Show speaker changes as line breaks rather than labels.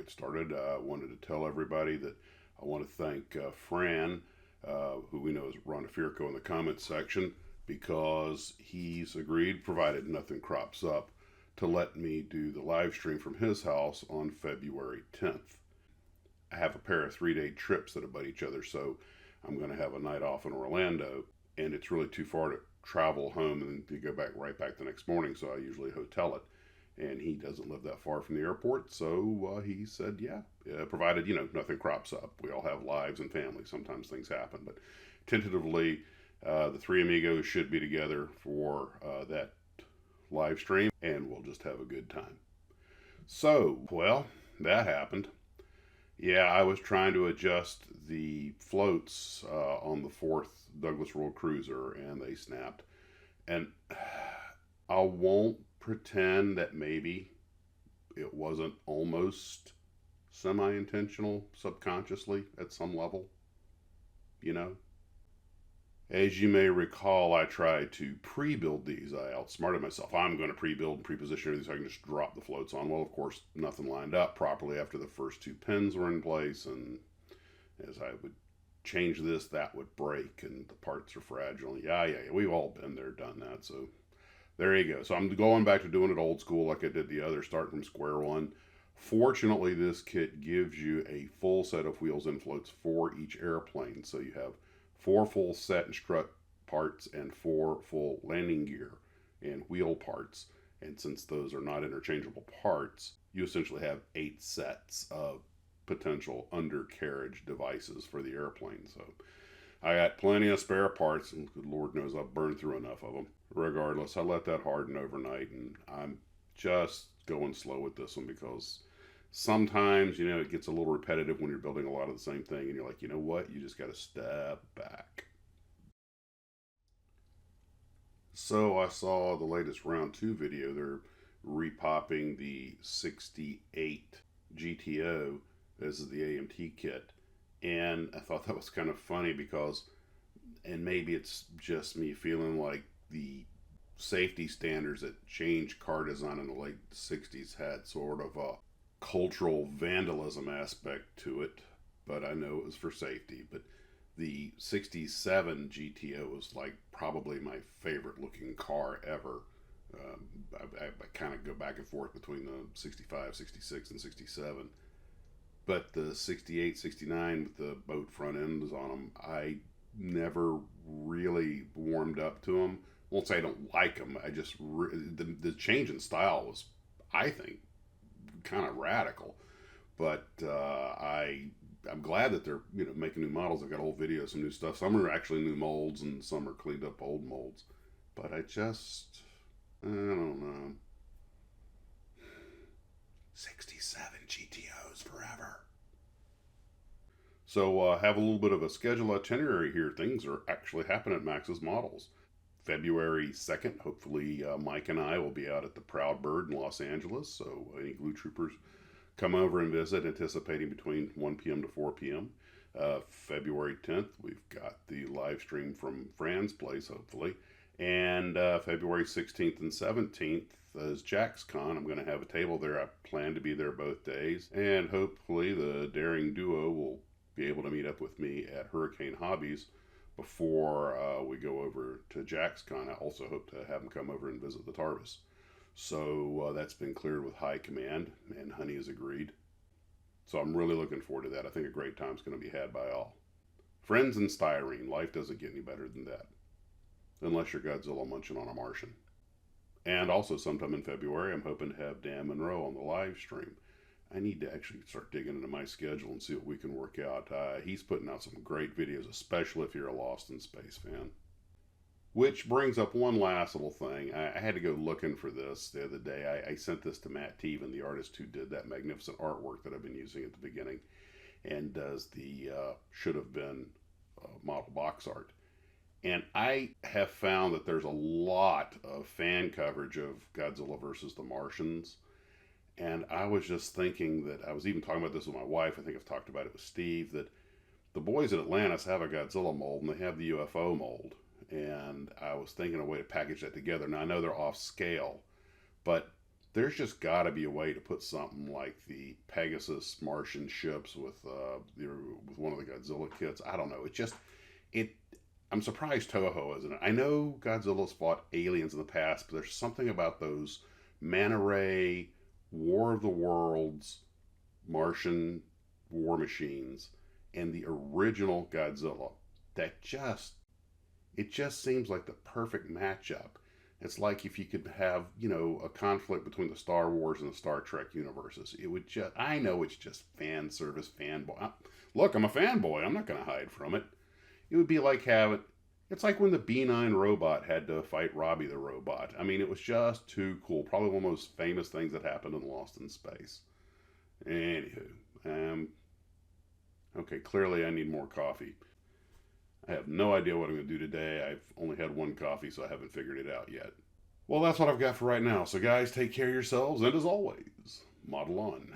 get started, I wanted to tell everybody that I want to thank Fran, who we know is Ron Firko in the comments section, because he's agreed, provided nothing crops up, to let me do the live stream from his house on February 10th. I have a pair of 3-day trips that abut each other, so I'm going to have a night off in Orlando, and it's really too far to travel home and to go back right back the next morning, so I usually hotel it. And he doesn't live that far from the airport, so he said, yeah, provided, nothing crops up. We all have lives and families. Sometimes things happen, but tentatively, the three amigos should be together for that live stream, and we'll just have a good time. So, well, that happened. Yeah, I was trying to adjust the floats on the fourth Douglas World Cruiser, and they snapped. And I won't pretend that maybe it wasn't almost semi-intentional subconsciously at some level, you know? As you may recall, I tried to pre-build these. I outsmarted myself. I'm going to pre-build and pre-position everything so I can just drop the floats on. Well, of course, nothing lined up properly after the first two pins were in place, and as I would change this, that would break, and the parts are fragile. Yeah, we've all been there, done that, so there you go. So I'm going back to doing it old school like I did the other, starting from square one. Fortunately, this kit gives you a full set of wheels and floats for each airplane. So you have 4 full set and strut parts and 4 full landing gear and wheel parts. And since those are not interchangeable parts, you essentially have 8 sets of potential undercarriage devices for the airplane. So I got plenty of spare parts, and good Lord knows I've burned through enough of them. Regardless, I let that harden overnight, and I'm just going slow with this one because sometimes, it gets a little repetitive when you're building a lot of the same thing, and you're like, you know what? You just got to step back. So I saw the latest round 2 video. They're repopping the 68 GTO. This is the AMT kit. And I thought that was kind of funny because, and maybe it's just me feeling like the safety standards that changed car design in the late 60s had sort of a cultural vandalism aspect to it, but I know it was for safety. But the 67 GTO was like probably my favorite looking car ever. I kind of go back and forth between the 65, 66, and 67. But the 68, 69 with the boat front ends on them, I never really warmed up to them. I won't say I don't like them. I just the change in style was, I think, kind of radical. But I'm glad that they're making new models. I've got old videos, some new stuff. Some are actually new molds, and some are cleaned up old molds. But I don't know. 67 GTOs forever. So have a little bit of a schedule itinerary here. Things are actually happening at Max's Models. February 2nd, hopefully Mike and I will be out at the Proud Bird in Los Angeles. So any Glue Troopers come over and visit, anticipating between 1 p.m. to 4 p.m. February 10th, we've got the live stream from Fran's place, hopefully. And February 16th and 17th is Jack's Con. I'm going to have a table there. I plan to be there both days. And hopefully the Daring Duo will be able to meet up with me at Hurricane Hobbies before we go over to Jack's Con. I also hope to have them come over and visit the TARDIS. So that's been cleared with high command, and Honey has agreed. So I'm really looking forward to that. I think a great time's going to be had by all. Friends and styrene. Life doesn't get any better than that. Unless you're Godzilla munching on a Martian. And also sometime in February, I'm hoping to have Dan Monroe on the live stream. I need to actually start digging into my schedule and see what we can work out. He's putting out some great videos, especially if you're a Lost in Space fan. Which brings up one last little thing. I had to go looking for this the other day. I sent this to Matt Teven, the artist who did that magnificent artwork that I've been using at the beginning, and does the should have been model box art. And I have found that there's a lot of fan coverage of Godzilla versus the Martians. And I was just thinking that, I was even talking about this with my wife, I think I've talked about it with Steve, that the boys at Atlantis have a Godzilla mold and they have the UFO mold. And I was thinking of a way to package that together. Now I know they're off scale, but there's just got to be a way to put something like the Pegasus Martian ships with one of the Godzilla kits. I don't know. It. I'm surprised Toho isn't it. I know Godzilla's fought aliens in the past, but there's something about those Manta Ray, War of the Worlds, Martian war machines, and the original Godzilla that just seems like the perfect matchup. It's like if you could have, a conflict between the Star Wars and the Star Trek universes. It would just, I know it's just fan service, fanboy. Look, I'm a fanboy. I'm not going to hide from it. It would be like it's like when the B9 robot had to fight Robbie the robot. I mean, it was just too cool. Probably one of the most famous things that happened in Lost in Space. Anywho, okay, clearly I need more coffee. I have no idea what I'm going to do today. I've only had one coffee, so I haven't figured it out yet. Well, that's what I've got for right now. So, guys, take care of yourselves, and as always, model on.